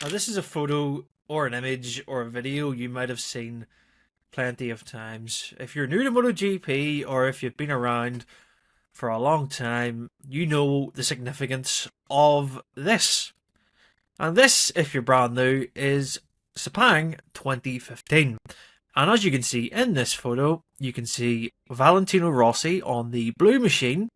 Now, this is a photo or an image or a video you might have seen plenty of times. If you're new to MotoGP or if you've been around for a long time, you know the significance of this. And this, if you're brand new, is Sepang 2015. And as you can see in this photo, you can see Valentino Rossi on the blue machine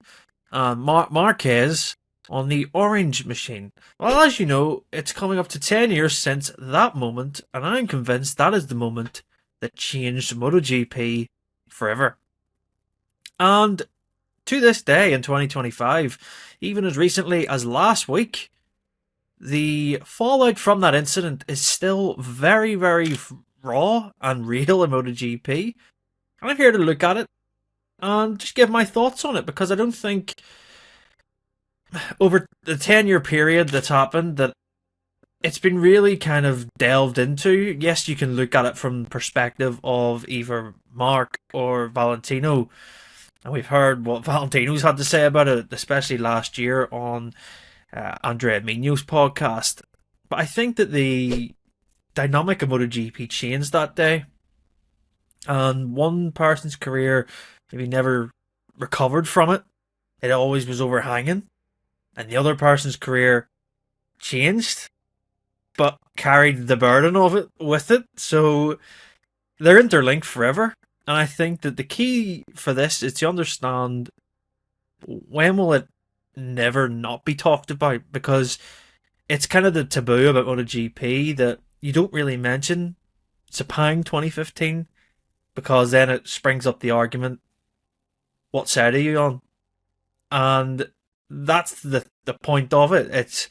and Marc Marquez on the orange machine. Well, as you know, it's coming up to 10 years since that moment, and I'm convinced that is the moment that changed MotoGP forever. And to this day in 2025, even as recently as last week, the fallout from that incident is still very, very raw and real in MotoGP. And I'm here to look at it and just give my thoughts on it because I don't think over the 10-year period that's happened that it's been really kind of delved into. Yes, you can look at it from the perspective of either Marc or Valentino, and we've heard what Valentino's had to say about it, especially last year on Andrea Mino's podcast. But I think that the dynamic of MotoGP changed that day, and one person's career maybe never recovered from it. It always was overhanging, and the other person's career changed but carried the burden of it with it. So they're interlinked forever. And I think that the key for this is to understand when will it never not be talked about, because it's kind of the taboo about MotoGP that you don't really mention Sepang 2015 because then it springs up the argument, what side are you on? And that's the point of it. It's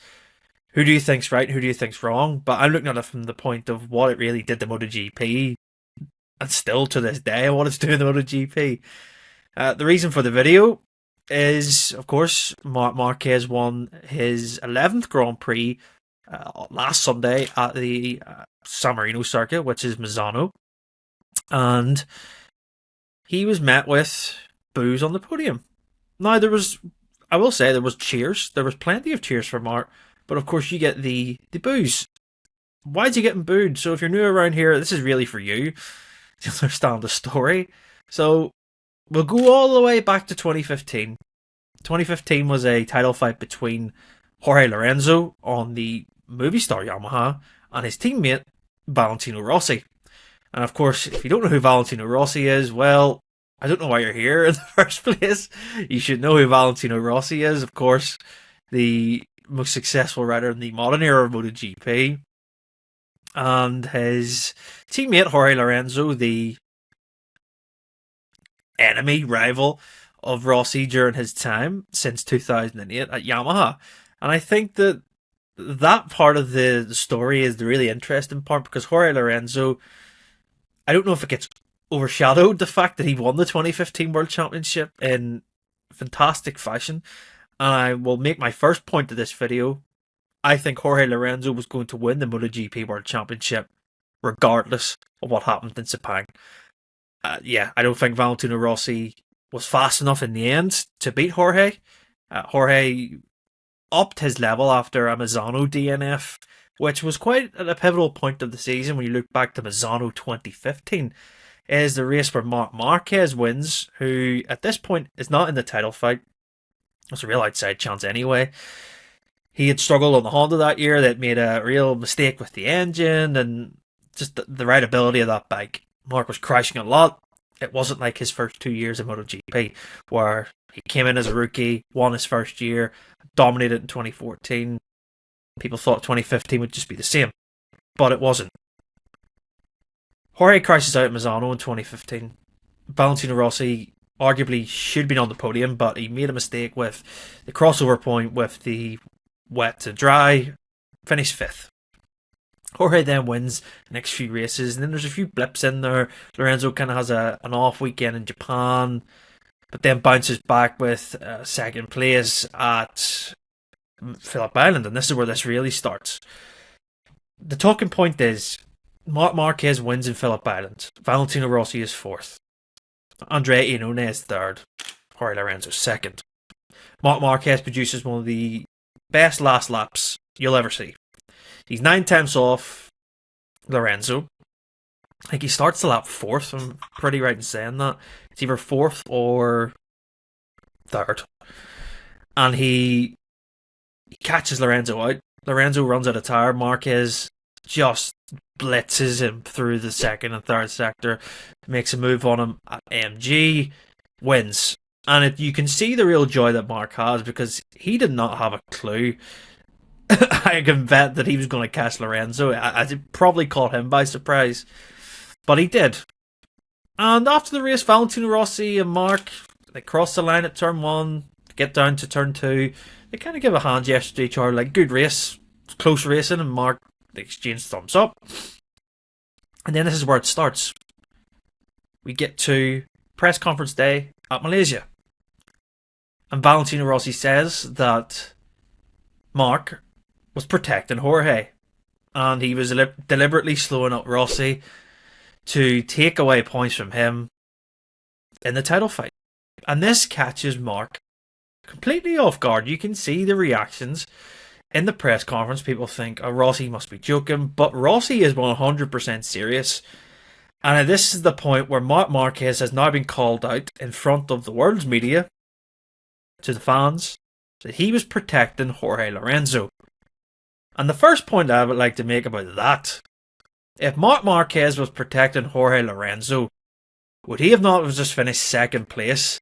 who do you think's right, who do you think's wrong? But I'm looking at it from the point of what it really did to MotoGP, and still to this day, what it's doing to MotoGP. The reason for the video is, of course, Marc Marquez won his 11th Grand Prix last Sunday at the San Marino circuit, which is Misano, and he was met with boos on the podium. Now, I will say, there was cheers. There was plenty of cheers for Marc, but of course you get the boos. Why is he getting booed? So if you're new around here, this is really for you to understand the story. So we'll go all the way back to 2015. 2015 was a title fight between Jorge Lorenzo on the Movistar Yamaha and his teammate Valentino Rossi. And of course, if you don't know who Valentino Rossi is, well, I don't know why you're here in the first place. You should know who Valentino Rossi is, of course, the most successful rider in the modern era of MotoGP. And his teammate Jorge Lorenzo, the enemy rival of Rossi during his time since 2008 at Yamaha. And I think that that part of the story is the really interesting part, because Jorge Lorenzo, I don't know if it gets overshadowed the fact that he won the 2015 World Championship in fantastic fashion. And I will make my first point of this video. I think Jorge Lorenzo was going to win the MotoGP World Championship regardless of what happened in Sepang. I don't think Valentino Rossi was fast enough in the end to beat Jorge. Jorge upped his level after a Misano DNF, which was quite at a pivotal point of the season when you look back to Misano 2015. Is the race where Marc Marquez wins, who at this point is not in the title fight. It's a real outside chance anyway. He had struggled on the Honda that year. That made a real mistake with the engine and just the rideability of that bike. Marc was crashing a lot. It wasn't like his first 2 years in MotoGP, where he came in as a rookie, won his first year, dominated in 2014. People thought 2015 would just be the same, but it wasn't. Jorge crashes out at Misano in 2015. Valentino Rossi arguably should have been on the podium, but he made a mistake with the crossover point with the wet to dry, finished 5th. Jorge then wins the next few races, and then there's a few blips in there. Lorenzo kind of has an off weekend in Japan, but then bounces back with second place at Phillip Island, and this is where this really starts. The talking point is Marc Marquez wins in Phillip Island. Valentino Rossi is 4th. Andrea Iannone is 3rd. Jorge Lorenzo 2nd. Marc Marquez produces one of the best last laps you'll ever see. He's 9 tenths off Lorenzo. I think he starts the lap fourth. I'm pretty right in saying that. It's either fourth or third. And he catches Lorenzo out. Lorenzo runs out of tire. Marquez just blitzes him through the second and third sector, makes a move on him at MG, wins. And you can see the real joy that Marc has, because he did not have a clue. I can bet that he was going to catch Lorenzo. It probably caught him by surprise. But he did. And after the race, Valentino Rossi and Marc, they cross the line at turn 1, get down to turn 2. They kind of give a hand gesture to each other, like, good race, close racing, and Marc, they exchange thumbs up. And then this is where it starts. We get to press conference day at Malaysia. And Valentino Rossi says that Marc was protecting Jorge. And he was deliberately slowing up Rossi to take away points from him in the title fight. And this catches Marc completely off guard. You can see the reactions in the press conference. People think, oh, Rossi must be joking. But Rossi is 100% serious. And this is the point where Marc Marquez has now been called out in front of the world's media to the fans that he was protecting Jorge Lorenzo. And the first point I would like to make about that, if Marc Marquez was protecting Jorge Lorenzo, would he have not just finished second place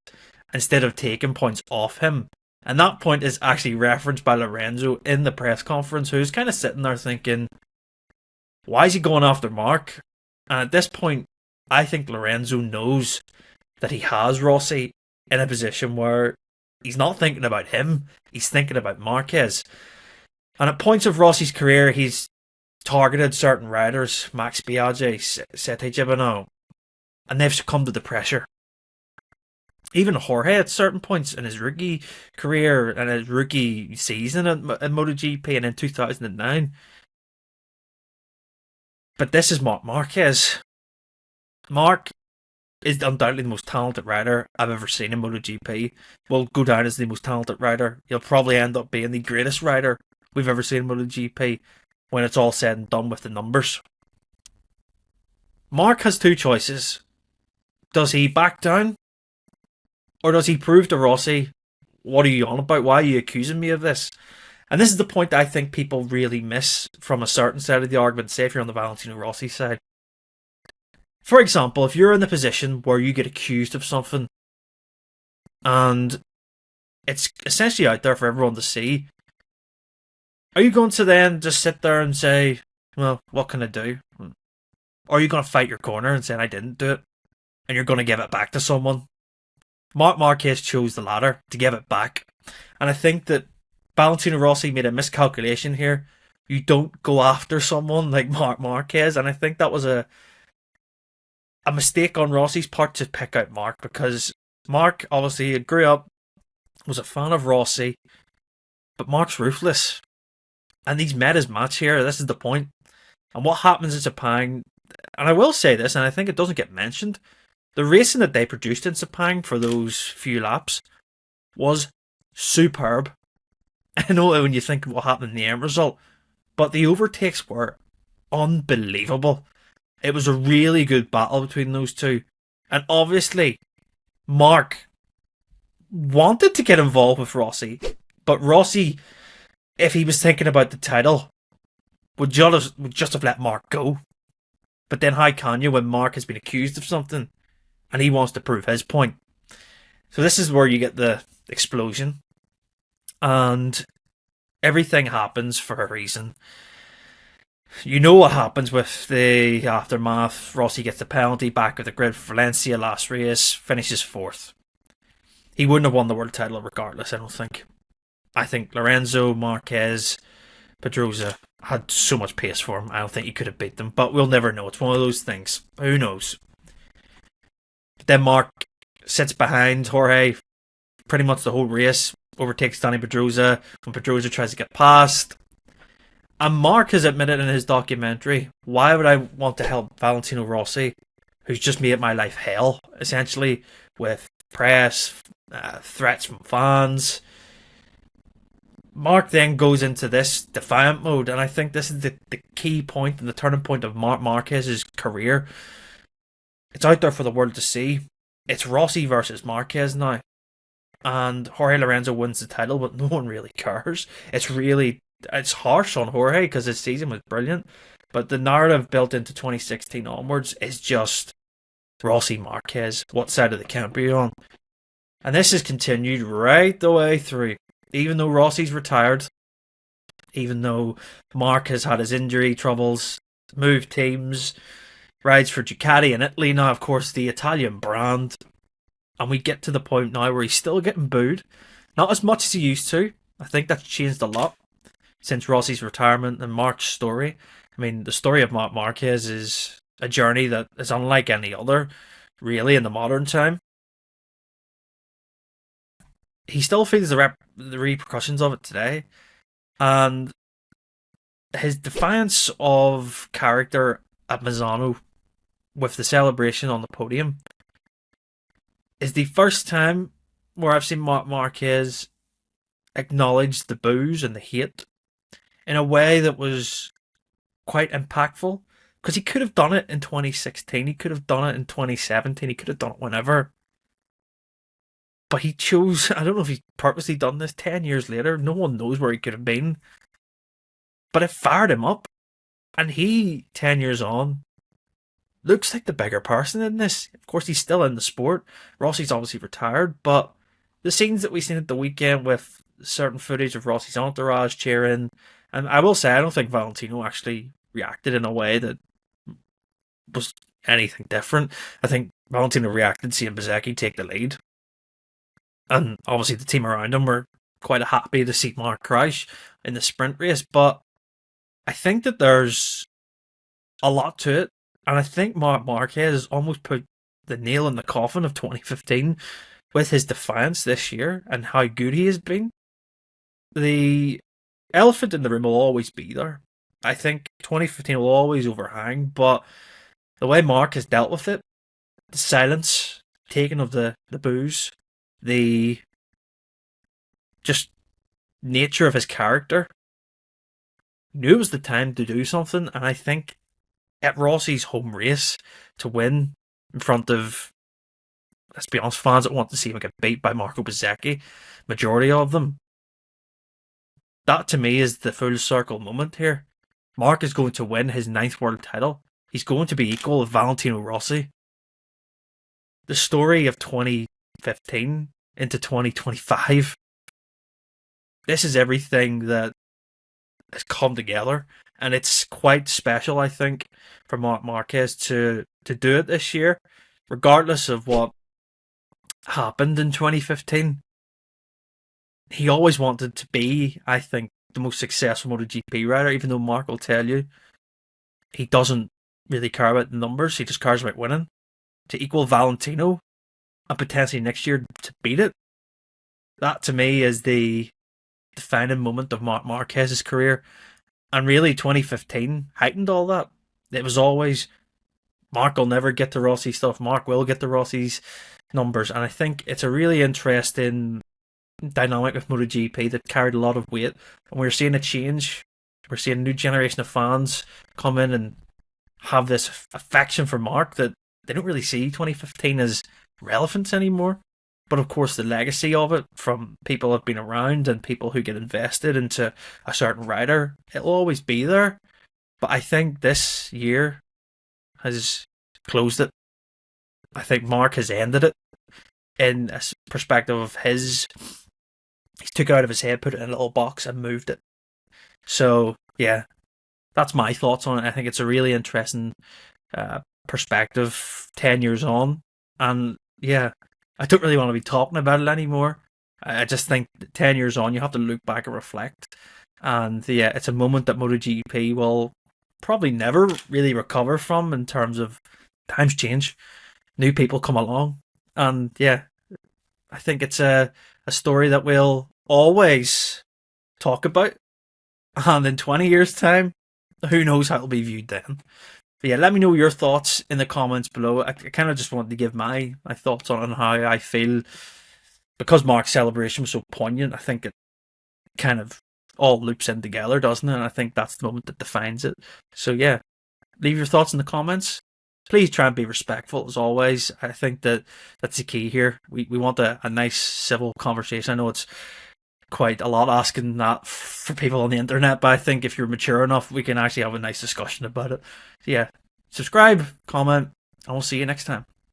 instead of taking points off him? And that point is actually referenced by Lorenzo in the press conference, who's kind of sitting there thinking, why is he going after Marc? And at this point, I think Lorenzo knows that he has Rossi in a position where he's not thinking about him, he's thinking about Marquez. And at points of Rossi's career, he's targeted certain riders, Max Biaggi, Sete Gibano, and they've succumbed to the pressure. Even Jorge at certain points in his rookie career and his rookie season in MotoGP and in 2009. But this is Marc Marquez. Marc is undoubtedly the most talented rider I've ever seen in MotoGP. Will go down as the most talented rider. He'll probably end up being the greatest rider we've ever seen in MotoGP when it's all said and done with the numbers. Marc has two choices. Does he back down? Or does he prove to Rossi, what are you on about? Why are you accusing me of this? And this is the point that I think people really miss from a certain side of the argument, say if you're on the Valentino Rossi side. For example, if you're in the position where you get accused of something and it's essentially out there for everyone to see, are you going to then just sit there and say, well, what can I do? Or are you going to fight your corner and say, I didn't do it, and you're going to give it back to someone? Marc Marquez chose the latter, to give it back. And I think that Valentino Rossi made a miscalculation here. You don't go after someone like Marc Marquez, and I think that was a mistake on Rossi's part to pick out Marc, because Marc obviously grew up, was a fan of Rossi, but Marc's ruthless. And he's met his match here, this is the point. And what happens in Sepang, and I will say this, and I think it doesn't get mentioned, the racing that they produced in Sepang for those few laps was superb. I know when you think of what happened in the end result, but the overtakes were unbelievable. It was a really good battle between those two. And obviously, Marc wanted to get involved with Rossi, but Rossi, if he was thinking about the title, would just have let Marc go. But then how can you when Marc has been accused of something and he wants to prove his point? So this is where you get the explosion. And everything happens for a reason. You know what happens with the aftermath. Rossi gets the penalty, back of the grid for Valencia last race, finishes fourth. He wouldn't have won the world title regardless, I don't think. I think Lorenzo, Marquez, Pedrosa had so much pace for him. I don't think he could have beat them, but we'll never know. It's one of those things. Who knows? But then Marc sits behind Jorge pretty much the whole race, overtakes Danny Pedrosa when Pedrosa tries to get past. And Marc has admitted in his documentary, why would I want to help Valentino Rossi, who's just made my life hell, essentially, with press, threats from fans. Mark then goes into this defiant mode, and I think this is the key point and the turning point of Marc Marquez's career. It's out there for the world to see. It's Rossi versus Marquez now, and Jorge Lorenzo wins the title, but no one really cares. It's harsh on Jorge because his season was brilliant, but the narrative built into 2016 onwards is just Rossi Marquez. What side of the camp are you on? And this has continued right the way through. Even though Rossi's retired, even though Mark has had his injury troubles, moved teams, rides for Ducati in Italy now, of course, the Italian brand. And we get to the point now where he's still getting booed. Not as much as he used to. I think that's changed a lot since Rossi's retirement and Mark's story. I mean, the story of Marc Marquez is a journey that is unlike any other, really, in the modern time. He still feels the repercussions of it today. And his defiance of character at Misano with the celebration on the podium is the first time where I've seen Marc Marquez acknowledge the boos and the hate in a way that was quite impactful. Because he could have done it in 2016, he could have done it in 2017, he could have done it whenever. But he chose, I don't know if he's purposely done this 10 years later, no one knows where he could have been. But it fired him up. And he, 10 years on, looks like the bigger person in this. Of course, he's still in the sport. Rossi's obviously retired, but the scenes that we seen at the weekend with certain footage of Rossi's entourage cheering, and I will say, I don't think Valentino actually reacted in a way that was anything different. I think Valentino reacted seeing Bezzecchi take the lead. And obviously the team around him were quite happy to see Mark crash in the sprint race, but I think that there's a lot to it, and I think Marc Marquez almost put the nail in the coffin of 2015 with his defiance this year and how good he has been. The elephant in the room will always be there. I think 2015 will always overhang, but the way Mark has dealt with it, the silence, taking of the boos, the just nature of his character, knew it was the time to do something, and I think at Rossi's home race to win in front of, let's be honest, fans that want to see him get beat by Marco Bezzecchi, majority of them, that to me is the full circle moment here. Mark is going to win his 9th world title. He's going to be equal with Valentino Rossi. The story of 2015 into 2025. This is everything that has come together, and it's quite special, I think, for Marc Marquez to do it this year, regardless of what happened in 2015. He always wanted to be, I think, the most successful MotoGP rider, even though Mark will tell you he doesn't really care about the numbers, he just cares about winning. To equal Valentino, and potentially next year to beat it, that to me is the defining moment of Marc Marquez's career. And really 2015 heightened all that. It was always, Mark will never get to Rossi stuff, Mark will get to Rossi's numbers. And I think it's a really interesting dynamic with MotoGP that carried a lot of weight. And we're seeing a change. We're seeing a new generation of fans come in and have this affection for Mark that they don't really see 2015 as relevant anymore. But of course, the legacy of it from people who've been around and people who get invested into a certain rider, it'll always be there. But I think this year has closed it. I think Mark has ended it in a perspective of his. He took it out of his head, put it in a little box, and moved it. So, yeah, that's my thoughts on it. I think it's a really interesting perspective 10 years on. And, yeah, I don't really want to be talking about it anymore. I just think 10 years on, you have to look back and reflect. And, yeah, it's a moment that MotoGP will probably never really recover from in terms of times change. New people come along. And, yeah, I think it's a story that we'll always talk about. And in 20 years' time, who knows how it'll be viewed then. But yeah, let me know your thoughts in the comments below. I kind of just wanted to give my thoughts on how I feel. Because Mark's celebration was so poignant, I think it kind of all loops in together, doesn't it? And I think that's the moment that defines it. So yeah, leave your thoughts in the comments. Please try and be respectful as always. I think that that's the key here. We want a nice civil conversation. I know it's quite a lot asking that for people on the internet, but I think if you're mature enough, we can actually have a nice discussion about it. So yeah, subscribe, comment, and we'll see you next time.